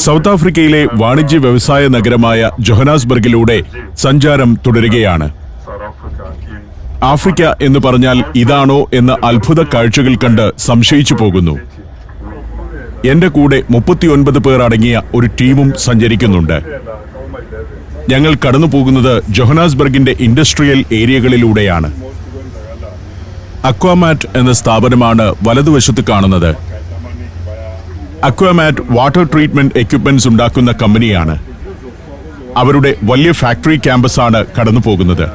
South ആഫ്രിക്കയിലെ വാണിജ്യ വ്യവസായ നഗരമായ ജോഹനാസ്ബർഗിലൂടെ സഞ്ചാരം തുടരുകയാണ്. ആഫ്രിക്ക എന്ന് പറഞ്ഞാൽ ഇതാണോ എന്ന അത്ഭുത കാഴ്ചകൾ കണ്ട് സംശയിച്ചു പോകുന്നു. എന്റെ കൂടെ 39 പേർ അടങ്ങിയ ഒരു ടീമും സഞ്ചരിക്കുന്നുണ്ട്. ഞങ്ങൾ കടന്നു പോകുന്നത് ജോഹനാസ്ബർഗിന്റെ ഇൻഡസ്ട്രിയൽ ഏരിയകളിലൂടെയാണ്. അക്വാമാറ്റ് എന്ന സ്ഥാപനമാണ് വലതുവശത്ത് കാണുന്നത്. അക്വാമാറ്റ് വാട്ടർ ട്രീറ്റ്മെന്റ് എക്യുപ്മെന്റ്സ് ഉണ്ടാക്കുന്ന കമ്പനിയാണ്. അവരുടെ വലിയ ഫാക്ടറി ക്യാമ്പസാണ് കടന്നു പോകുന്നത്.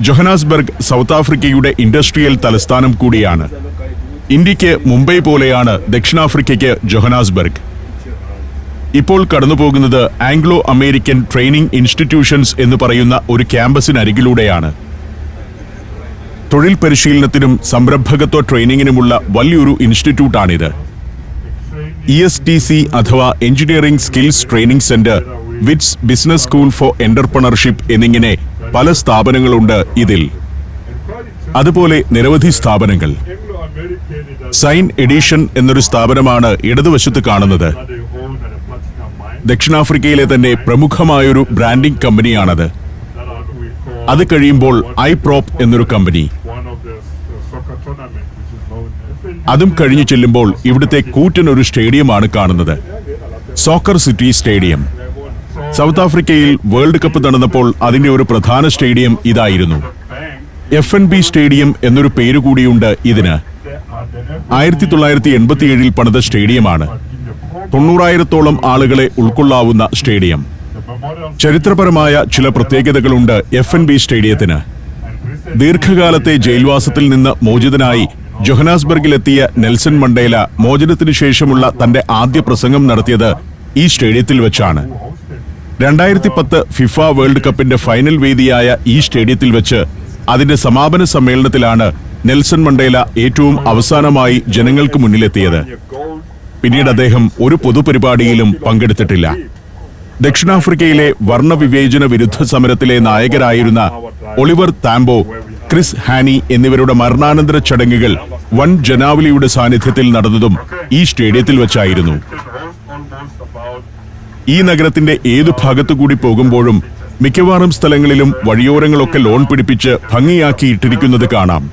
ജോഹനാസ്ബർഗ് സൗത്ത് ആഫ്രിക്കയുടെ ഇൻഡസ്ട്രിയൽ തലസ്ഥാനം കൂടിയാണ്. ഇന്ത്യക്ക് മുംബൈ പോലെയാണ് ദക്ഷിണാഫ്രിക്കയ്ക്ക് ജോഹനാസ്ബർഗ്. ഇപ്പോൾ കടന്നുപോകുന്നത് ആംഗ്ലോ അമേരിക്കൻ ട്രെയിനിംഗ് ഇൻസ്റ്റിറ്റ്യൂഷൻസ് എന്ന് പറയുന്ന ഒരു ക്യാമ്പസിനരികിലൂടെയാണ്. തൊഴിൽ പരിശീലനത്തിനും സംരംഭകത്വ ട്രെയിനിങ്ങിനുമുള്ള വലിയൊരു ഇൻസ്റ്റിറ്റ്യൂട്ടാണിത്. ESTC അഥവാ engineering skills training centre, wits business school for entrepreneurship എന്നിങ്ങനെ പല സ്ഥാപനങ്ങളുണ്ട് ഇതിൽ. അതുപോലെ നിരവധി സ്ഥാപനങ്ങൾ. സൈൻ എഡിഷൻ എന്നൊരു സ്ഥാപനമാണ് ഇടതുവശത്ത് കാണുന്നത്. ദക്ഷിണാഫ്രിക്കയിലെ തന്നെ പ്രമുഖമായൊരു ബ്രാൻഡിംഗ് കമ്പനിയാണത്. അത് കഴിയുമ്പോൾ ഐപ്രോപ്പ് എന്നൊരു കമ്പനി. അതും കഴിഞ്ഞു ചെല്ലുമ്പോൾ ഇവിടുത്തെ കൂറ്റനൊരു സ്റ്റേഡിയമാണ് കാണുന്നത്, സോക്കർ സിറ്റി സ്റ്റേഡിയം. സൗത്ത് ആഫ്രിക്കയിൽ വേൾഡ് കപ്പ് നടന്നപ്പോൾ അതിന്റെ ഒരു പ്രധാന സ്റ്റേഡിയം ഇതായിരുന്നു. FNB സ്റ്റേഡിയം എന്നൊരു പേരുകൂടിയുണ്ട് ഇതിന്. 1987 പണിത സ്റ്റേഡിയമാണ്. 90,000-ഓളം ആളുകളെ ഉൾക്കൊള്ളാവുന്ന സ്റ്റേഡിയം. ചരിത്രപരമായ ചില പ്രത്യേകതകളുണ്ട് FNB സ്റ്റേഡിയത്തിന്. ദീർഘകാലത്തെ ജയിൽവാസത്തിൽ നിന്ന് മോചിതനായി ജോഹനാസ്ബർഗിലെത്തിയ നെൽസൺ മണ്ടേല മോചനത്തിനു ശേഷമുള്ള തന്റെ ആദ്യ പ്രസംഗം നടത്തിയത് ഈ സ്റ്റേഡിയത്തിൽ വെച്ചാണ്. 2010 ഫിഫ വേൾഡ് കപ്പിന്റെ ഫൈനൽ വേദിയായ ഈ സ്റ്റേഡിയത്തിൽ വെച്ച് അതിന്റെ സമാപന സമ്മേളനത്തിലാണ് നെൽസൺ മണ്ടേല ഏറ്റവും അവസാനമായി ജനങ്ങൾക്ക് മുന്നിലെത്തിയത്. പിന്നീട് അദ്ദേഹം ഒരു പൊതുപരിപാടിയിലും പങ്കെടുത്തിട്ടില്ല. ദക്ഷിണാഫ്രിക്കയിലെ വർണ്ണവിവേചന വിരുദ്ധ സമരത്തിലെ നായകരായിരുന്ന ഒളിവർ താംബോ, ക്രിസ് ഹാനി എന്നിവരുടെ മരണാനന്തര ചടങ്ങുകൾ വൻ ജനാവലിയുടെ സാന്നിധ്യത്തിൽ നടന്നതും ഈ സ്റ്റേഡിയത്തിൽ വെച്ചായിരുന്നു. ഈ നഗരത്തിന്റെ ഏതു ഭാഗത്തുകൂടി പോകുമ്പോഴും മിക്കവാറും സ്ഥലങ്ങളിലും വഴിയോരങ്ങളൊക്കെ ലോൺ പിടിപ്പിച്ച് ഭംഗിയാക്കിയിട്ടിരിക്കുന്നത് കാണാം.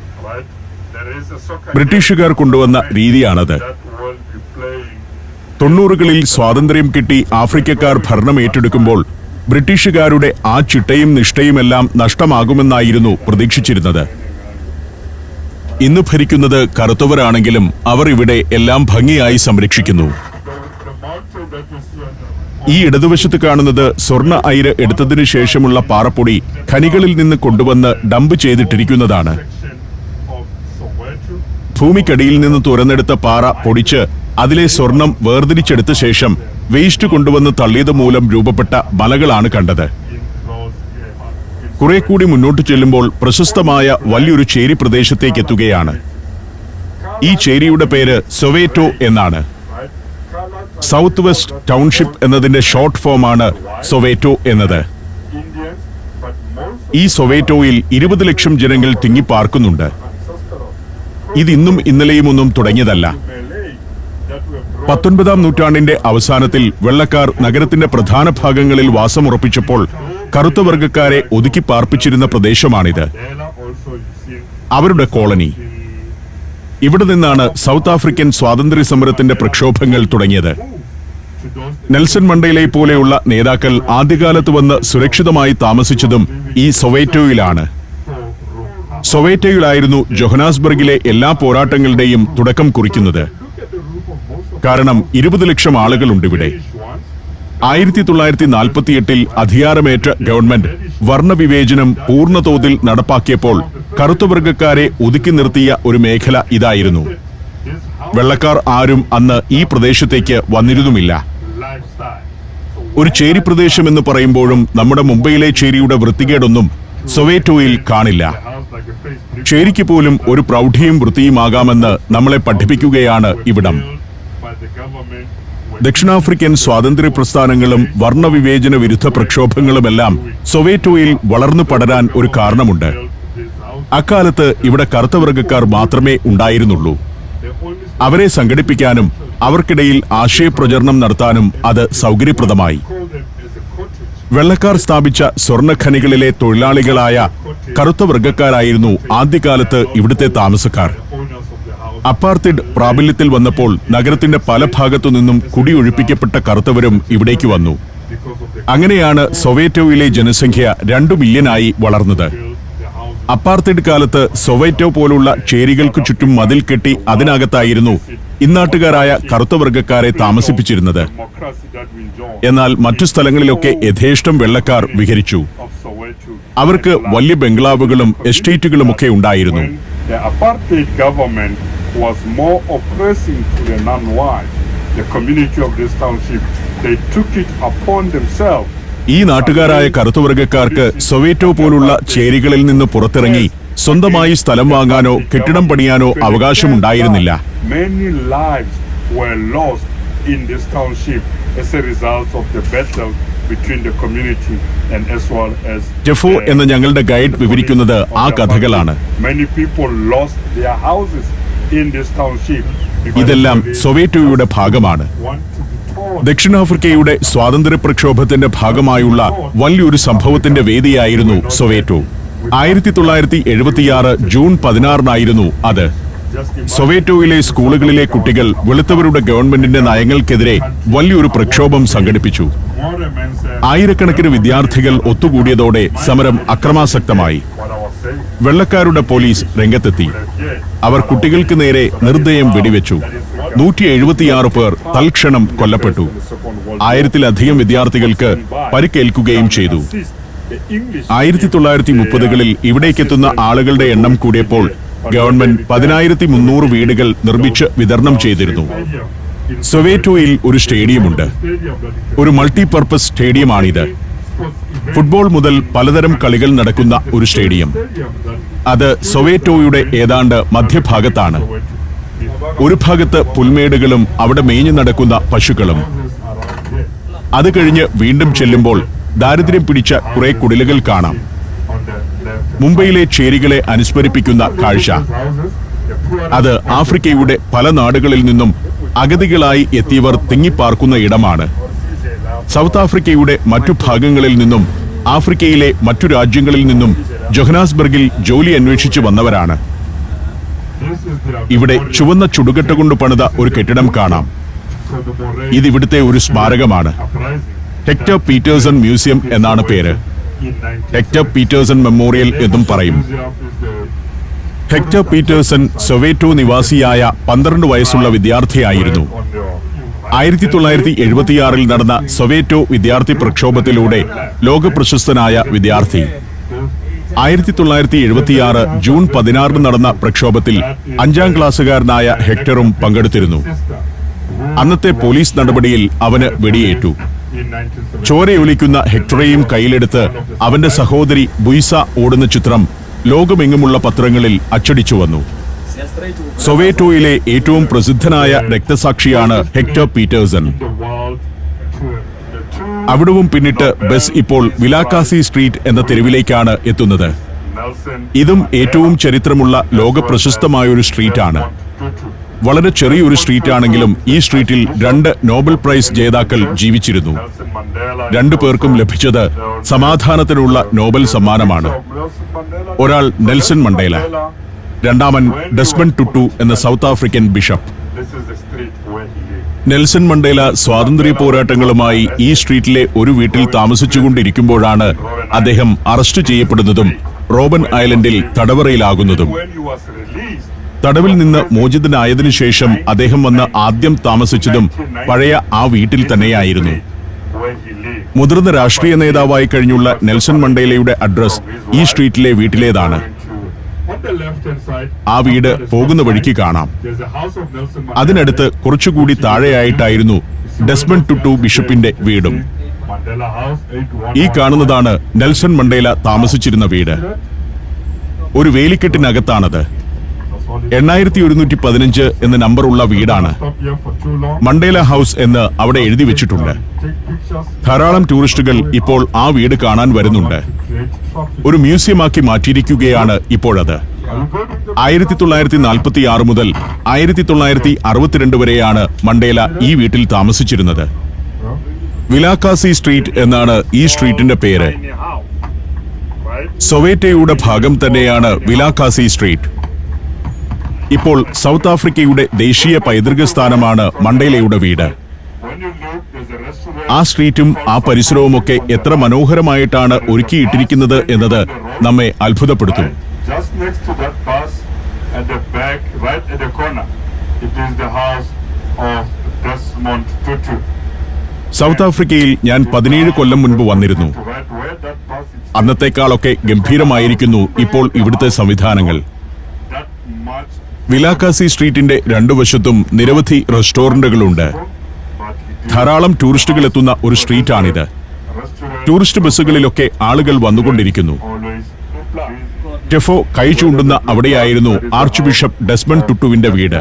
ബ്രിട്ടീഷുകാർ കൊണ്ടുവന്ന രീതിയാണത്. 90കളിൽ സ്വാതന്ത്ര്യം കിട്ടി ആഫ്രിക്കക്കാർ ഭരണം ഏറ്റെടുക്കുമ്പോൾ ബ്രിട്ടീഷുകാരുടെ ആ ചിട്ടയും നിഷ്ഠയുമെല്ലാം നഷ്ടമാകുമെന്നായിരുന്നു പ്രതീക്ഷിച്ചിരുന്നത്. ഇന്ന് ഭരിക്കുന്നത് കറുത്തവരാണെങ്കിലും അവർ ഇവിടെ എല്ലാം ഭംഗിയായി സംരക്ഷിക്കുന്നു. ഈ ഇടതുവശത്ത് കാണുന്നത് സ്വർണ്ണ അയിര് എടുത്തതിനു ശേഷമുള്ള പാറപ്പൊടി ഖനികളിൽ നിന്ന് കൊണ്ടുവന്ന് ഡംപ് ചെയ്തിട്ടിരിക്കുന്നതാണ്. ഭൂമിക്കടിയിൽ നിന്ന് തുരന്നെടുത്ത പാറ പൊടിച്ച് അതിലെ സ്വർണം വേർതിരിച്ചെടുത്ത ശേഷം വേസ്റ്റ് കൊണ്ടുവന്ന് തള്ളിയത് മൂലം രൂപപ്പെട്ട മലകളാണ് കണ്ടത്. കുറെ കൂടി മുന്നോട്ട് ചെല്ലുമ്പോൾ പ്രശസ്തമായ വലിയൊരു ചേരി പ്രദേശത്തേക്ക് എത്തുകയാണ്. ഈ ചേരിയുടെ പേര് സൊവേറ്റോ എന്നാണ്. സൗത്ത് വെസ്റ്റ് ടൗൺഷിപ്പ് എന്നതിന്റെ ഷോർട്ട് ഫോമാണ് സൊവേറ്റോ എന്നത്. ഈ സൊവേറ്റോയിൽ 20 ലക്ഷം ജനങ്ങൾ തിങ്ങിപ്പാർക്കുന്നുണ്ട്. ഇതിന്നും ഇന്നലെയും ഒന്നും തുടങ്ങിയതല്ല. 19ാം നൂറ്റാണ്ടിന്റെ അവസാനത്തിൽ വെള്ളക്കാർ നഗരത്തിന്റെ പ്രധാന ഭാഗങ്ങളിൽ വാസമുറപ്പിച്ചപ്പോൾ കറുത്ത വർഗക്കാരെ ഒതുക്കി പാർപ്പിച്ചിരുന്ന പ്രദേശമാണിത്, അവരുടെ കോളനി. ഇവിടെ നിന്നാണ് സൗത്ത് ആഫ്രിക്കൻ സ്വാതന്ത്ര്യ സമരത്തിന്റെ പ്രക്ഷോഭങ്ങൾ തുടങ്ങിയത്. നെൽസൺ മണ്ടേലയെ പോലെയുള്ള നേതാക്കൾ ആദ്യകാലത്ത് വന്ന് സുരക്ഷിതമായി താമസിച്ചതും ഈ സൊവേറ്റോയിലാണ്. സൊവേറ്റോയിലായിരുന്നു ജോഹനാസ്ബർഗിലെ എല്ലാ പോരാട്ടങ്ങളുടെയും തുടക്കം കുറിക്കുന്നത്. കാരണം 20 ലക്ഷം ആളുകളുണ്ടിവിടെ. 1948 അധികാരമേറ്റ ഗവൺമെന്റ് വർണ്ണവിവേചനം പൂർണ്ണതോതിൽ നടപ്പാക്കിയപ്പോൾ കറുത്തവർഗക്കാരെ ഒതുക്കി നിർത്തിയ ഒരു മേഖല ഇതായിരുന്നു. വെള്ളക്കാർ ആരും അന്ന് ഈ പ്രദേശത്തേക്ക് വന്നിരുന്നുമില്ല. ഒരു ചേരി പ്രദേശം എന്ന് പറയുമ്പോഴും നമ്മുടെ മുംബൈയിലെ ചേരിയുടെ വൃത്തികേടൊന്നും സൊവേറ്റോയിൽ കാണില്ല. ചേരിക്ക് പോലും ഒരു പ്രൗഢിയും വൃത്തിയുമാകാമെന്ന് നമ്മളെ പഠിപ്പിക്കുകയാണ് ഇവിടം. ദക്ഷിണാഫ്രിക്കൻ സ്വാതന്ത്ര്യ പ്രസ്ഥാനങ്ങളും വർണ്ണവിവേചന വിരുദ്ധ പ്രക്ഷോഭങ്ങളുമെല്ലാം സൊവേറ്റോയിൽ വളർന്നു പടരാൻ ഒരു കാരണമുണ്ട്. അക്കാലത്ത് ഇവിടെ കറുത്തവർഗക്കാർ മാത്രമേ ഉണ്ടായിരുന്നുള്ളൂ. അവരെ സംഘടിപ്പിക്കാനും അവർക്കിടയിൽ ആശയപ്രചരണം നടത്താനും അത് സൗകര്യപ്രദമായി. വെള്ളക്കാർ സ്ഥാപിച്ച സ്വർണ്ണഖനികളിലെ തൊഴിലാളികളായ കറുത്ത വർഗക്കാരായിരുന്നു ആദ്യകാലത്ത് ഇവിടുത്തെ താമസക്കാർ. അപ്പാർത്തൈഡ് പ്രാബല്യത്തിൽ വന്നപ്പോൾ നഗരത്തിന്റെ പല ഭാഗത്തു നിന്നും കുടിയൊഴിപ്പിക്കപ്പെട്ട കറുത്തവരും ഇവിടേക്ക് വന്നു. അങ്ങനെയാണ് സൊവേറ്റോയിലെ ജനസംഖ്യ 2 മില്യനായി വളർന്നത്. അപ്പാർത്തൈഡ് കാലത്ത് സൊവേറ്റോ പോലുള്ള ചേരികൾക്ക് ചുറ്റും മതിൽ കെട്ടി അതിനകത്തായിരുന്നു ഇന്നാട്ടുകാരായ കറുത്ത വർഗക്കാരെ താമസിപ്പിച്ചിരുന്നത്. എന്നാൽ മറ്റു സ്ഥലങ്ങളിലൊക്കെ യഥേഷ്ടം വെള്ളക്കാർ വിഹരിച്ചു. അവർക്ക് വലിയ ബംഗ്ലാവുകളും എസ്റ്റേറ്റുകളുമൊക്കെ ഉണ്ടായിരുന്നു. ഈ നാട്ടുകാരായ കറുത്തവർഗക്കാർക്ക് സൊവേറ്റോ പോലുള്ള ചേരികളിൽ നിന്ന് പുറത്തിറങ്ങി സ്വന്തമായി സ്ഥലം വാങ്ങാനോ കെട്ടിടം പണിയാനോ അവകാശമുണ്ടായിരുന്നില്ല. ജെഫോ എന്ന ഞങ്ങളുടെ ഗൈഡ് വിവരിക്കുന്നത് ആ കഥകളാണ്. ഇതെല്ലാം സൊവേറ്റോയുടെ ഭാഗമാണ്. ദക്ഷിണാഫ്രിക്കയുടെ സ്വാതന്ത്ര്യ പ്രക്ഷോഭത്തിന്റെ ഭാഗമായുള്ള വലിയൊരു സംഭവത്തിന്റെ വേദിയായിരുന്നു സൊവേറ്റോ. 1976 ജൂൺ 16 അത്. സൊവേറ്റോയിലെ സ്കൂളുകളിലെ കുട്ടികൾ വെളുത്തവരുടെ ഗവൺമെന്റിന്റെ നയങ്ങൾക്കെതിരെ വലിയൊരു പ്രക്ഷോഭം സംഘടിപ്പിച്ചു. ആയിരക്കണക്കിന് വിദ്യാർത്ഥികൾ ഒത്തുകൂടിയതോടെ സമരം അക്രമാസക്തമായി. വെള്ളക്കാരുടെ പോലീസ് രംഗത്തെത്തി. അവർ കുട്ടികൾക്ക് നേരെ നിർദ്ദയം വെടിവെച്ചു. 176 പേർ തൽക്ഷണം കൊല്ലപ്പെട്ടു. 1000-ലധികം വിദ്യാർത്ഥികൾക്ക് പരിക്കേൽക്കുകയും ചെയ്തു. 1930കളിൽ ഇവിടേക്കെത്തുന്ന ആളുകളുടെ എണ്ണം കൂടിയപ്പോൾ ഗവൺമെന്റ് 10,300 വീടുകൾ നിർമ്മിച്ച് വിതരണം ചെയ്തിരുന്നു. സൊവേറ്റോയിൽ ഒരു സ്റ്റേഡിയമുണ്ട്. ഒരു മൾട്ടിപർപ്പസ് സ്റ്റേഡിയമാണിത്. ഫുട്ബോൾ മുതൽ പലതരം കളികൾ നടക്കുന്ന ഒരു സ്റ്റേഡിയം. അത് സൊവേറ്റോയുടെ ഏതാണ്ട് മധ്യഭാഗത്താണ്. ഒരു ഭാഗത്ത് പുൽമേടുകളും അവിടെ മേഞ്ഞു നടക്കുന്ന പശുക്കളും. അത് കഴിഞ്ഞ് വീണ്ടും ചെല്ലുമ്പോൾ ദാരിദ്ര്യം പിടിച്ച കുറെ കുടിലുകൾ കാണാം. മുംബൈയിലെ ചേരികളെ അനുസ്മരിപ്പിക്കുന്ന കാഴ്ച. അത് ആഫ്രിക്കയുടെ പല നാടുകളിൽ നിന്നും അഗതികളായി എത്തിയവർ തിങ്ങിപ്പാർക്കുന്ന ഇടമാണ്. സൗത്ത് ആഫ്രിക്കയുടെ മറ്റു ഭാഗങ്ങളിൽ നിന്നും ആഫ്രിക്കയിലെ മറ്റു രാജ്യങ്ങളിൽ നിന്നും ജോഹനാസ്ബർഗിൽ ജോലി അന്വേഷിച്ചു വന്നവരാണ്. ഇവിടെ ചുവന്ന ചുടുകട്ട കൊണ്ട് പണിത ഒരു കെട്ടിടം കാണാം. ഇതിവിടുത്തെ ഒരു സ്മാരകമാണ്. ഹെക്ടർ പീറ്റേഴ്സൺ മ്യൂസിയം എന്നാണ് പേര്. ഹെക്ടർ പീറ്റേഴ്സൺ മെമ്മോറിയൽ എന്നും പറയും. ഹെക്ടർ പീറ്റേഴ്സൺ സൊവേറ്റോ നിവാസിയായ 12 വയസ്സുള്ള വിദ്യാർത്ഥിയായിരുന്നു. 1976 നടന്ന സൊവേറ്റോ വിദ്യാർത്ഥി പ്രക്ഷോഭത്തിലൂടെ ലോകപ്രശസ്തനായ വിദ്യാർത്ഥി. 1976 ജൂൺ 16 നടന്ന പ്രക്ഷോഭത്തിൽ 5ാം ക്ലാസ്സുകാരനായ ഹെക്ടറും പങ്കെടുത്തിരുന്നു. അന്നത്തെ പോലീസ് നടപടിയിൽ അവന് വെടിയേറ്റു. ചോരയൊലിക്കുന്ന ഹെക്ടറെയും കയ്യിലെടുത്ത് അവന്റെ സഹോദരി ബുയ്സ ഓടുന്ന ചിത്രം ലോകമെങ്ങുമുള്ള പത്രങ്ങളിൽ അച്ചടിച്ചു വന്നു. സൊവേറ്റോയിലെ ഏറ്റവും പ്രസിദ്ധനായ രക്തസാക്ഷിയാണ് ഹെക്ടർ പീറ്റേഴ്സൺ. അവിടവും പിന്നിട്ട് ബസ് ഇപ്പോൾ വിലാക്കാസി സ്ട്രീറ്റ് എന്ന തെരുവിലേക്കാണ് എത്തുന്നത്. ഇതും ഏറ്റവും ചരിത്രമുള്ള ലോകപ്രശസ്തമായൊരു സ്ട്രീറ്റാണ്. വളരെ ചെറിയൊരു സ്ട്രീറ്റാണെങ്കിലും ഈ സ്ട്രീറ്റിൽ 2 നോബൽ പ്രൈസ് ജേതാക്കൾ ജീവിച്ചിരുന്നു. 2 പേർക്കും ലഭിച്ചത് സമാധാനത്തിനുള്ള നോബൽ സമ്മാനമാണ്. ഒരാൾ നെൽസൺ മണ്ടേല, രണ്ടാമൻ ഡെസ്മണ്ട് ടുട്ടു എന്ന south African bishop. Nelson Mandela സ്വാതന്ത്ര്യ പോരാട്ടങ്ങളുമായി ഈ സ്ട്രീറ്റിലെ ഒരു വീട്ടിൽ താമസിച്ചുകൊണ്ടിരിക്കുമ്പോഴാണ് അദ്ദേഹം അറസ്റ്റ് ചെയ്യപ്പെടുന്നതും റോബൻ ഐലൻഡിൽ തടവറയിലാകുന്നതും. തടവിൽ നിന്ന് മോചിതനായതിനു ശേഷം അദ്ദേഹം വന്ന് ആദ്യം താമസിച്ചതും പഴയ ആ വീട്ടിൽ തന്നെയായിരുന്നു. മുതിർന്ന രാഷ്ട്രീയ നേതാവായി കഴിഞ്ഞുള്ള നെൽസൺ മണ്ടേലയുടെ അഡ്രസ് ഈ സ്ട്രീറ്റിലെ വീട്ടിലേതാണ്. ആ വീട് പോകുന്ന വഴിക്ക് കാണാം. അതിനടുത്ത് കുറച്ചുകൂടി താഴെയായിട്ടായിരുന്നു ഡെസ്മണ്ട് ടുട്ടു ബിഷപ്പിന്റെ വീടും. ഈ കാണുന്നതാണ് നെൽസൺ മണ്ടേല താമസിച്ചിരുന്ന വീട്. ഒരു വേലിക്കെട്ടിനകത്താണത്. 8115 എന്ന നമ്പറുള്ള വീടാണ്. മണ്ടേല ഹൗസ് എന്ന് അവിടെ എഴുതി വെച്ചിട്ടുണ്ട്. ധാരാളം ടൂറിസ്റ്റുകൾ ഇപ്പോൾ ആ വീട് കാണാൻ വരുന്നുണ്ട്. ഒരു മ്യൂസിയമാക്കി മാറ്റിയിരിക്കുകയാണ് ഇപ്പോഴത്. 1946 മുതൽ 1962 വരെയാണ് മണ്ടേല ഈ വീട്ടിൽ താമസിച്ചിരുന്നത്. വിലാകാസി സ്ട്രീറ്റ് എന്നാണ് ഈ സ്ട്രീറ്റിന്റെ പേര്. സൊവേറ്റയുടെ ഭാഗം തന്നെയാണ് വിലാകാസി സ്ട്രീറ്റ്. ഇപ്പോൾ സൗത്ത് ആഫ്രിക്കയുടെ ദേശീയ പൈതൃക സ്ഥാനമാണ് മണ്ടേലയുടെ വീട്. ആ സ്ട്രീറ്റും ആ പരിസരവുമൊക്കെ എത്ര മനോഹരമായിട്ടാണ് ഒരുക്കിയിട്ടിരിക്കുന്നത് എന്നത് നമ്മെ അത്ഭുതപ്പെടുത്തും. സൗത്ത് ആഫ്രിക്കയിൽ ഞാൻ 17 കൊല്ലം മുൻപ് വന്നിരുന്നു. അന്നത്തെക്കാളൊക്കെ ഗംഭീരമായിരിക്കുന്നു ഇപ്പോൾ ഇവിടുത്തെ സംവിധാനങ്ങൾ. വിലാകാസി സ്ട്രീറ്റിന്റെ രണ്ടു വശത്തും നിരവധി റെസ്റ്റോറന്റുകളുണ്ട്. ധാരാളം ടൂറിസ്റ്റുകൾ എത്തുന്ന ഒരു സ്ട്രീറ്റാണിത്. ടൂറിസ്റ്റ് ബസ്സുകളിലൊക്കെ ആളുകൾ വന്നുകൊണ്ടിരിക്കുന്നു. ടെഫോ കൈ ചൂണ്ടുന്ന അവിടെയായിരുന്നു ആർച്ച് ബിഷപ്പ് ഡെസ്മണ്ട് ടുട്ടുവിന്റെ വീട്.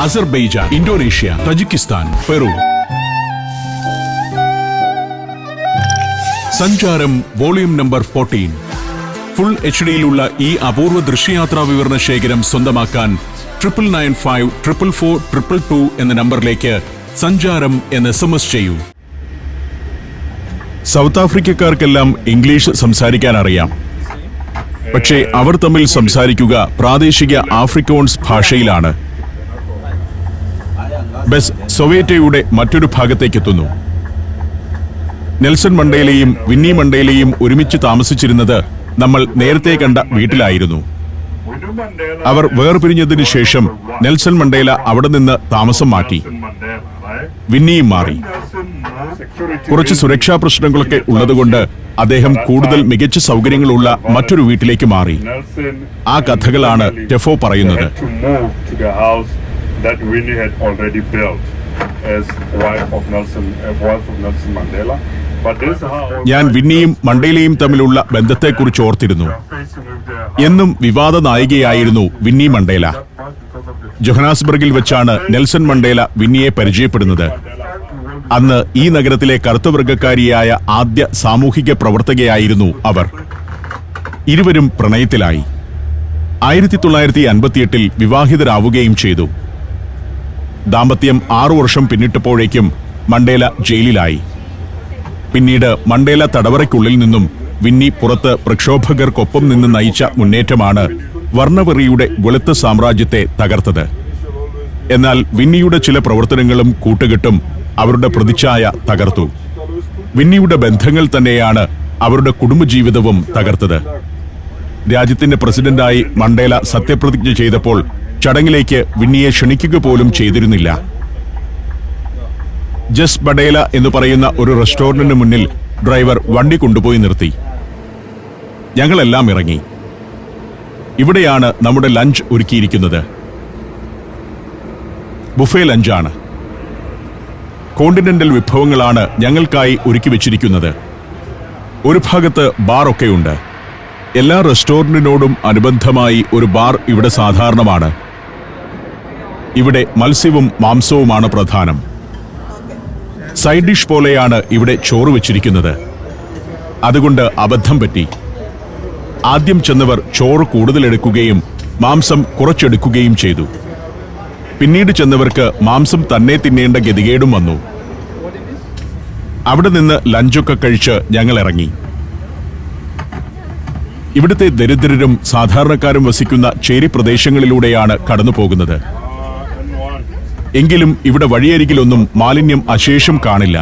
Azerbaijan, Indonesia, Tajikistan, Peru. സഞ്ചാരം വോളിയം നമ്പർ 14. ഫുൾ HD-യിലുള്ള ഈ അപൂർവ ദൃശ്യയാത്രാ വിവരണ ശേഖരം സ്വന്തമാക്കാൻ 99544422 എന്ന നമ്പറിലേക്ക് സഞ്ചാരം എന്ന് SMS ചെയ്യൂ. സൗത്ത് ആഫ്രിക്കക്കാർക്കെല്ലാം ഇംഗ്ലീഷ് സംസാരിക്കാൻ അറിയാം. പക്ഷേ അവർ തമ്മിൽ സംസാരിക്കുക പ്രാദേശിക ആഫ്രിക്കോൺസ് ഭാഷയിലാണ്. ബസ് സൊവേറ്റയുടെ മറ്റൊരു ഭാഗത്തേക്കെത്തുന്നു. നെൽസൺ മണ്ടേലയും വിന്നി മണ്ടേലയും ഒരുമിച്ച് താമസിച്ചിരുന്നത് നമ്മൾ നേരത്തെ കണ്ട വീട്ടിലായിരുന്നു. അവർ വേർപിരിഞ്ഞതിനു ശേഷം നെൽസൺ മണ്ടേല അവിടെ നിന്ന് താമസം മാറ്റി. വിന്നിയും മാറി. കുറച്ച് സുരക്ഷാ പ്രശ്നങ്ങളൊക്കെ ഉള്ളതുകൊണ്ട് അദ്ദേഹം കൂടുതൽ മികച്ച സൗകര്യങ്ങളുള്ള മറ്റൊരു വീട്ടിലേക്ക് മാറി. ആ കഥകളാണ് ടെഫോ പറയുന്നത്. ഞാൻ വിന്നിയും മണ്ടേലയും തമ്മിലുള്ള ബന്ധത്തെക്കുറിച്ച് ഓർത്തിരുന്നു. എന്നും വിവാദ നായികയായിരുന്നു വിന്നി മണ്ടേല. ജോഹനാസ്ബർഗിൽ വെച്ചാണ് നെൽസൺ മണ്ടേല വിന്നിയെ പരിചയപ്പെടുന്നത്. അന്ന് ഈ നഗരത്തിലെ കറുത്തവർഗക്കാരിയായ ആദ്യ സാമൂഹിക പ്രവർത്തകയായിരുന്നു അവർ. ഇരുവരും പ്രണയത്തിലായി. 1958 വിവാഹിതരാവുകയും ചെയ്തു. ദാമ്പത്യം 6 വർഷം പിന്നിട്ടപ്പോഴേക്കും മണ്ടേല ജയിലിലായി. പിന്നീട് മണ്ടേല തടവറയ്ക്കുള്ളിൽ നിന്നും വിന്നി പുറത്ത് പ്രക്ഷോഭകർക്കൊപ്പം നിന്ന് നയിച്ച മുന്നേറ്റമാണ് വർണ്ണവെറിയുടെ വെളുത്ത സാമ്രാജ്യത്തെ തകർത്തത്. എന്നാൽ വിന്നിയുടെ ചില പ്രവർത്തനങ്ങളും കൂട്ടുകെട്ടും അവരുടെ പ്രതിച്ഛായ തകർത്തു. വിന്നിയുടെ ബന്ധങ്ങൾ തന്നെയാണ് അവരുടെ കുടുംബജീവിതവും തകർത്തത്. രാജ്യത്തിന്റെ പ്രസിഡന്റായി മണ്ടേല സത്യപ്രതിജ്ഞ ചെയ്തപ്പോൾ ചടങ്ങിലേക്ക് വിന്നിയെ ക്ഷണിക്കുക പോലും ചെയ്തിരുന്നില്ല. ജസ് ബഡേല എന്ന് പറയുന്ന ഒരു റെസ്റ്റോറന്റിന് മുന്നിൽ ഡ്രൈവർ വണ്ടി കൊണ്ടുപോയി നിർത്തി. ഞങ്ങളെല്ലാം ഇറങ്ങി. ഇവിടെയാണ് നമ്മുടെ ലഞ്ച് ഒരുക്കിയിരിക്കുന്നത്. ബുഫേ ലഞ്ചാണ്. കോണ്ടിനെന്റൽ വിഭവങ്ങളാണ് ഞങ്ങൾക്കായി ഒരുക്കി വെച്ചിരിക്കുന്നത്. ഒരു ഭാഗത്ത് ബാറൊക്കെയുണ്ട്. എല്ലാ റെസ്റ്റോറന്റിനോടും അനുബന്ധമായി ഒരു ബാർ ഇവിടെ സാധാരണമാണ്. ഇവിടെ മത്സ്യവും മാംസവുമാണ് പ്രധാനം. സൈഡ് ഡിഷ് പോലെയാണ് ഇവിടെ ചോറ് വെച്ചിരിക്കുന്നത്. അതുകൊണ്ട് അബദ്ധം പറ്റി. ആദ്യം ചെന്നവർ ചോറ് കൂടുതലെടുക്കുകയും മാംസം കുറച്ചെടുക്കുകയും ചെയ്തു. പിന്നീട് ചെന്നവർക്ക് മാംസം തന്നെ തിന്നേണ്ട ഗതികേടും വന്നു. അവിടെ നിന്ന് ലഞ്ചൊക്കെ കഴിച്ച് ഞങ്ങൾ ഇറങ്ങി. ഇവിടുത്തെ ദരിദ്രരും സാധാരണക്കാരും വസിക്കുന്ന ചേരി പ്രദേശങ്ങളിലൂടെയാണ് കടന്നു പോകുന്നത്. എങ്കിലും ഇവിടെ വഴിയരികിലൊന്നും മാലിന്യം അശേഷം കാണില്ല.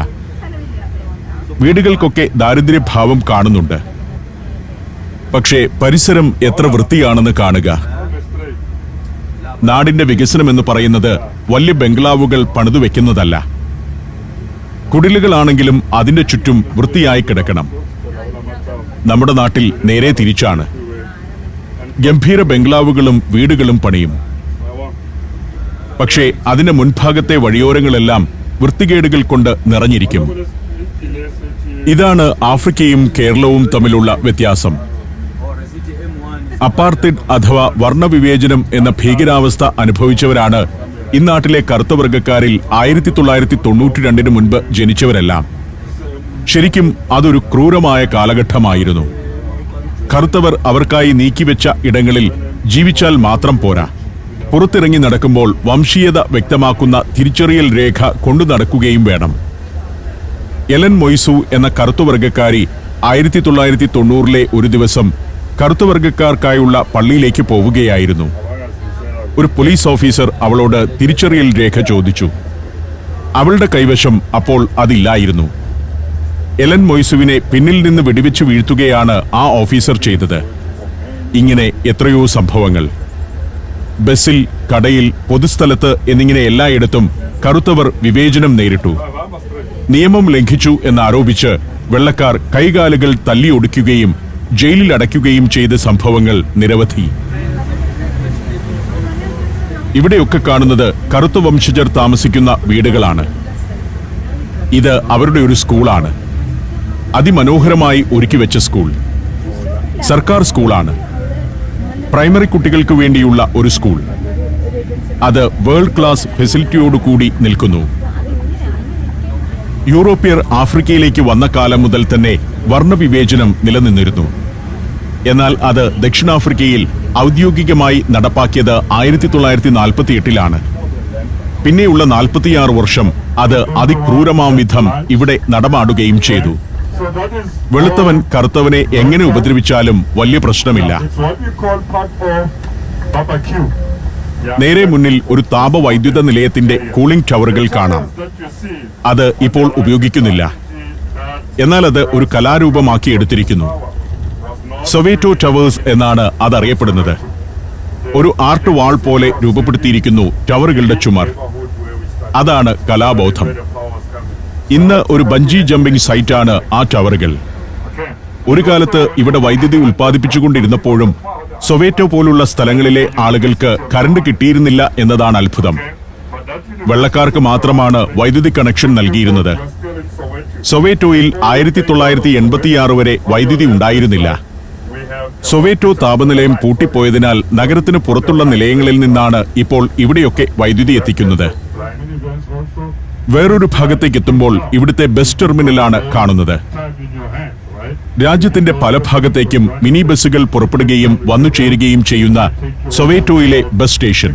വീടുകൾക്കൊക്കെ ദാരിദ്ര്യഭാവം കാണുന്നുണ്ട്. പക്ഷേ പരിസരം എത്ര വൃത്തിയാണെന്ന് കാണുക. നാടിന്റെ വികസനമെന്ന് പറയുന്നത് വലിയ ബംഗ്ലാവുകൾ പണിതുവെക്കുന്നതല്ല. കുടിലുകളാണെങ്കിലും അതിന്റെ ചുറ്റും വൃത്തിയായി കിടക്കണം. നമ്മുടെ നാട്ടിൽ നേരെ തിരിച്ചാണ്. ഗംഭീര ബംഗ്ലാവുകളും വീടുകളും പണിയും. പക്ഷേ അതിന്റെ മുൻഭാഗത്തെ വഴിയോരങ്ങളെല്ലാം വൃത്തികേടുകൾ കൊണ്ട് നിറഞ്ഞിരിക്കും. ഇതാണ് ആഫ്രിക്കയും കേരളവും തമ്മിലുള്ള വ്യത്യാസം. അപ്പാർത്തൈഡ് അഥവാ വർണ്ണവിവേചനം എന്ന ഭീകരാവസ്ഥ അനുഭവിച്ചവരാണ് ഇന്നാട്ടിലെ കറുത്തവർഗക്കാരിൽ 1992 മുൻപ് ജനിച്ചവരെല്ലാം. ശരിക്കും അതൊരു ക്രൂരമായ കാലഘട്ടമായിരുന്നു. കറുത്തവർ അവർക്കായി നീക്കിവെച്ച ഇടങ്ങളിൽ ജീവിച്ചാൽ മാത്രം പോരാ, പുറത്തിറങ്ങി നടക്കുമ്പോൾ വംശീയത വ്യക്തമാക്കുന്ന തിരിച്ചറിയൽ രേഖ കൊണ്ടു നടക്കുകയും വേണം. എലൻ മൊയ്സു എന്ന കറുത്തവർഗക്കാരി 1990 ഒരു ദിവസം കറുത്തവർഗക്കാർക്കായുള്ള പള്ളിയിലേക്ക് പോവുകയായിരുന്നു. ഒരു പോലീസ് ഓഫീസർ അവളോട് തിരിച്ചറിയൽ രേഖ ചോദിച്ചു. അവളുടെ കൈവശം അപ്പോൾ അതില്ലായിരുന്നു. എലൻ മൊയ്സുവിനെ പിന്നിൽ നിന്ന് വെടിവെച്ച് വീഴ്ത്തുകയാണ് ആ ഓഫീസർ ചെയ്തത്. ഇങ്ങനെ എത്രയോ സംഭവങ്ങൾ. ബസ്സിൽ, കടയിൽ, പൊതുസ്ഥലത്ത് എന്നിങ്ങനെ എല്ലായിടത്തും കറുത്തവർ വിവേചനം നേരിട്ടു. നിയമം ലംഘിച്ചു എന്നാരോപിച്ച് വെള്ളക്കാർ കൈകാലുകൾ തല്ലിയൊടിക്കുകയും ജയിലിൽ അടയ്ക്കുകയും ചെയ്ത സംഭവങ്ങൾ നിരവധി. ഇവിടെയൊക്കെ കാണുന്നത് കറുത്ത വംശജർ താമസിക്കുന്ന വീടുകളാണ്. ഇത് അവരുടെ ഒരു സ്കൂളാണ്. അതിമനോഹരമായി ഒരുക്കിവെച്ച സ്കൂൾ. സർക്കാർ സ്കൂളാണ്. പ്രൈമറി കുട്ടികൾക്ക് വേണ്ടിയുള്ള ഒരു സ്കൂൾ. അത് വേൾഡ് ക്ലാസ് ഫെസിലിറ്റിയോടുകൂടി നിൽക്കുന്നു. യൂറോപ്യർ ആഫ്രിക്കയിലേക്ക് വന്ന കാലം മുതൽ തന്നെ വർണ്ണവിവേചനം നിലനിന്നിരുന്നു. എന്നാൽ അത് ദക്ഷിണാഫ്രിക്കയിൽ ഔദ്യോഗികമായി നടപ്പാക്കിയത് 1948 പിന്നെയുള്ള 46 വർഷം അത് അതിക്രൂരമാം വിധം ഇവിടെ നടമാടുകയും ചെയ്തു. വെളുത്തവൻ കറുത്തവനെ എങ്ങനെ ഉപദ്രവിച്ചാലും വലിയ പ്രശ്നമില്ല. നേരെ മുന്നിൽ ഒരു താപവൈദ്യുത നിലയത്തിന്റെ കൂളിംഗ് ടവറുകൾ കാണാം. അത് ഇപ്പോൾ ഉപയോഗിക്കുന്നില്ല. എന്നാൽ അത് ഒരു കലാരൂപമാക്കി എടുത്തിരിക്കുന്നു. സൊവേറ്റോ ടവേഴ്സ് എന്നാണ് അതറിയപ്പെടുന്നത്. ഒരു ആർട്ട് വാൾ പോലെ രൂപപ്പെടുത്തിയിരിക്കുന്നു ടവറുകളുടെ ചുമർ. അതാണ് കലാബോധം. ഇന്ന് ഒരു ബഞ്ചി ജമ്പിംഗ് സൈറ്റാണ് ആ ടവറുകൾ. ഒരു കാലത്ത് ഇവിടെ വൈദ്യുതി ഉൽപ്പാദിപ്പിച്ചുകൊണ്ടിരുന്നപ്പോഴും സൊവേറ്റോ പോലുള്ള സ്ഥലങ്ങളിലെ ആളുകൾക്ക് കറണ്ട് കിട്ടിയിരുന്നില്ല എന്നതാണ് അത്ഭുതം. വെള്ളക്കാർക്ക് മാത്രമാണ് വൈദ്യുതി കണക്ഷൻ നൽകിയിരുന്നത്. സൊവേറ്റോയിൽ 1986 വരെ വൈദ്യുതി ഉണ്ടായിരുന്നില്ല. സൊവേറ്റോ താപനിലയം പൂട്ടിപ്പോയതിനാൽ നഗരത്തിന് പുറത്തുള്ള നിലയങ്ങളിൽ നിന്നാണ് ഇപ്പോൾ ഇവിടെയൊക്കെ വൈദ്യുതി എത്തിക്കുന്നത്. വേറൊരു ഭാഗത്തേക്ക് എത്തുമ്പോൾ ഇവിടുത്തെ ബസ് ടെർമിനലാണ് കാണുന്നത്. രാജ്യത്തിന്റെ പല ഭാഗത്തേക്കും മിനി ബസ്സുകൾ പുറപ്പെടുകയും വന്നു ചേരുകയും ചെയ്യുന്ന സൊവേറ്റോയിലെ ബസ് സ്റ്റേഷൻ.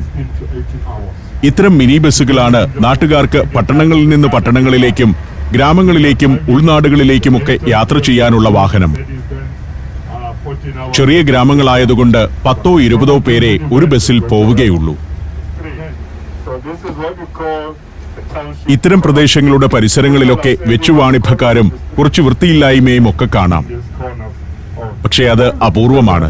ഇത്തരം മിനി ബസ്സുകളാണ് നാട്ടുകാർക്ക് പട്ടണങ്ങളിൽ നിന്ന് പട്ടണങ്ങളിലേക്കും ഗ്രാമങ്ങളിലേക്കും ഉൾനാടുകളിലേക്കുമൊക്കെ യാത്ര ചെയ്യാനുള്ള വാഹനം. ചെറിയ ഗ്രാമങ്ങളായതുകൊണ്ട് 10-20 പേരെ ഒരു ബസ്സിൽ പോവുകയുള്ളൂ. ഇത്തരം പ്രദേശങ്ങളുടെ പരിസരങ്ങളിലൊക്കെ വെച്ചുവാണിഭക്കാരും കുറച്ച് വൃത്തിയില്ലായ്മയും ഒക്കെ കാണാം. പക്ഷേ അത് അപൂർവമാണ്.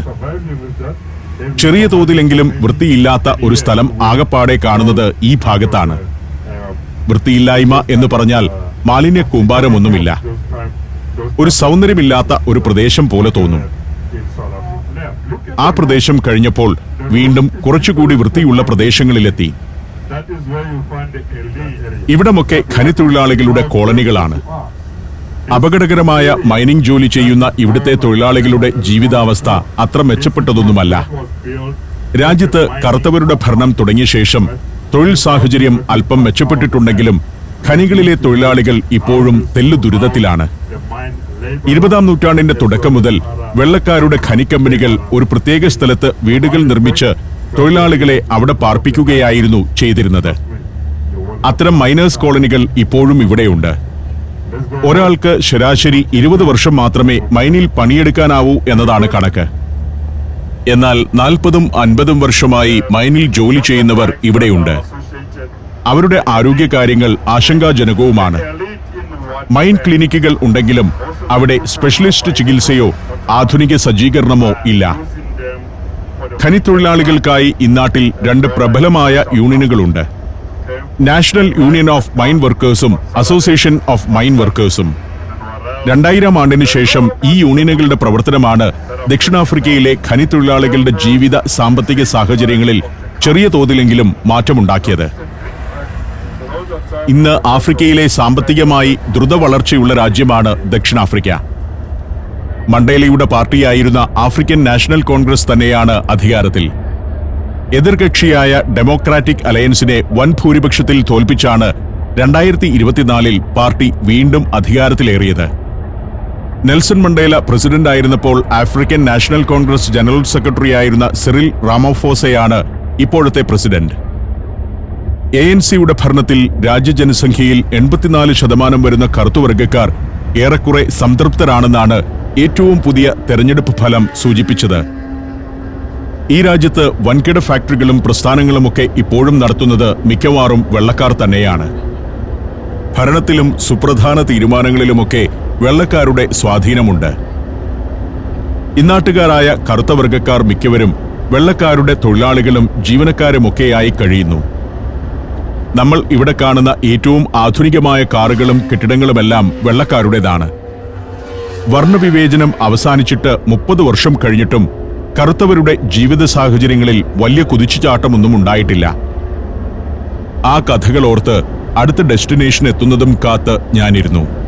ചെറിയ തോതിലെങ്കിലും വൃത്തിയില്ലാത്ത ഒരു സ്ഥലം ആകപ്പാടെ കാണുന്നത് ഈ ഭാഗത്താണ്. വൃത്തിയില്ലായ്മ എന്ന് പറഞ്ഞാൽ മാലിന്യ കൂമ്പാരമൊന്നുമില്ല. ഒരു സൗന്ദര്യമില്ലാത്ത ഒരു പ്രദേശം പോലെ തോന്നും. ആ പ്രദേശം കഴിഞ്ഞപ്പോൾ വീണ്ടും കുറച്ചുകൂടി വൃത്തിയുള്ള പ്രദേശങ്ങളിലെത്തി. ഇവിടമൊക്കെ ഖനിത്തൊഴിലാളികളുടെ കോളനികളാണ്. അപകടകരമായ മൈനിംഗ് ജോലി ചെയ്യുന്ന ഇവിടുത്തെ തൊഴിലാളികളുടെ ജീവിതാവസ്ഥ അത്ര മെച്ചപ്പെട്ടതൊന്നുമല്ല. രാജ്യത്ത് കറുത്തവരുടെ ഭരണം തുടങ്ങിയ ശേഷം തൊഴിൽ സാഹചര്യം അല്പം മെച്ചപ്പെട്ടിട്ടുണ്ടെങ്കിലും ഖനികളിലെ തൊഴിലാളികൾ ഇപ്പോഴും തെല്ലു ദുരിതത്തിലാണ്. 20-ാം നൂറ്റാണ്ടിന്റെ തുടക്കം മുതൽ വെള്ളക്കാരുടെ ഖനിക്കമ്പനികൾ ഒരു പ്രത്യേക സ്ഥലത്ത് വീടുകൾ നിർമ്മിച്ച് തൊഴിലാളികളെ അവിടെ പാർപ്പിക്കുകയായിരുന്നു ചെയ്തിരുന്നത്. അത്തരം മൈനേഴ്സ് കോളനികൾ ഇപ്പോഴും ഇവിടെയുണ്ട്. ഒരാൾക്ക് ശരാശരി 20 വർഷം മാത്രമേ മൈനിൽ പണിയെടുക്കാനാവൂ എന്നതാണ് കണക്ക്. എന്നാൽ 40-50 വർഷമായി മൈനിൽ ജോലി ചെയ്യുന്നവർ ഇവിടെയുണ്ട്. അവരുടെ ആരോഗ്യകാര്യങ്ങൾ ആശങ്കാജനകവുമാണ്. മൈൻ ക്ലിനിക്കുകൾ ഉണ്ടെങ്കിലും അവിടെ സ്പെഷ്യലിസ്റ്റ് ചികിത്സയോ ആധുനിക സജ്ജീകരണമോ ഇല്ല. ഖനിത്തൊഴിലാളികൾക്കായി ഇന്നാട്ടിൽ 2 പ്രബലമായ യൂണിയനുകളുണ്ട്. നാഷണൽ യൂണിയൻ ഓഫ് മൈൻ വർക്കേഴ്സും അസോസിയേഷൻ ഓഫ് മൈൻ വർക്കേഴ്സും. 2000 ആണ്ടിന് ശേഷം ഈ യൂണിയനുകളുടെ പ്രവർത്തനമാണ് ദക്ഷിണാഫ്രിക്കയിലെ ഖനിത്തൊഴിലാളികളുടെ ജീവിത സാമ്പത്തിക സാഹചര്യങ്ങളിൽ ചെറിയ തോതിലെങ്കിലും മാറ്റമുണ്ടാക്കിയത്. ഇന്ന് ആഫ്രിക്കയിലെ സാമ്പത്തികമായി ദ്രുത വളർച്ചയുള്ള രാജ്യമാണ് ദക്ഷിണാഫ്രിക്ക. മണ്ടേലയുടെ പാർട്ടിയായിരുന്ന ആഫ്രിക്കൻ നാഷണൽ കോൺഗ്രസ് തന്നെയാണ് അധികാരത്തിൽ. എതിർകക്ഷിയായ ഡെമോക്രാറ്റിക് അലയൻസിനെ വൻ ഭൂരിപക്ഷത്തിൽ തോൽപ്പിച്ചാണ് 2024 പാർട്ടി വീണ്ടും അധികാരത്തിലേറിയത്. നെൽസൺ മണ്ടേല പ്രസിഡന്റ് ആയിരുന്നപ്പോൾ African national Congress general secretary ആയിരുന്ന സിറിൽ റാമഫോസയാണ് ഇപ്പോഴത്തെ പ്രസിഡന്റ്. ANC-യുടെ ഭരണത്തിൽ രാജ്യജനസംഖ്യയിൽ 84% വരുന്ന കറുത്തുവർഗക്കാർ ഏറെക്കുറെ സംതൃപ്തരാണെന്നാണ് ഏറ്റവും പുതിയ തെരഞ്ഞെടുപ്പ് ഫലം സൂചിപ്പിച്ചത്. ഈ രാജ്യത്ത് വൻകിട ഫാക്ടറികളും പ്രസ്ഥാനങ്ങളുമൊക്കെ ഇപ്പോഴും നടത്തുന്നത് മിക്കവാറും വെള്ളക്കാർ തന്നെയാണ്. ഭരണത്തിലും സുപ്രധാന തീരുമാനങ്ങളിലുമൊക്കെ വെള്ളക്കാരുടെ സ്വാധീനമുണ്ട്. ഇന്നാട്ടുകാരായ കറുത്തവർഗക്കാർ മിക്കവരും വെള്ളക്കാരുടെ തൊഴിലാളികളും ജീവനക്കാരുമൊക്കെയായി കഴിയുന്നു. നമ്മൾ ഇവിടെ കാണുന്ന ഏറ്റവും ആധുനികമായ കാറുകളും കെട്ടിടങ്ങളുമെല്ലാം വെള്ളക്കാരുടേതാണ്. വർണ്ണവിവേചനം അവസാനിച്ചിട്ട് 30 വർഷം കഴിഞ്ഞിട്ടും കറുത്തവരുടെ ജീവിത സാഹചര്യങ്ങളിൽ വലിയ കുതിച്ചുചാട്ടമൊന്നും ഉണ്ടായിട്ടില്ല. ആ കഥകളോർത്ത് അടുത്ത ഡെസ്റ്റിനേഷൻ എത്തുന്നതും കാത്ത് ഞാനിരുന്നു.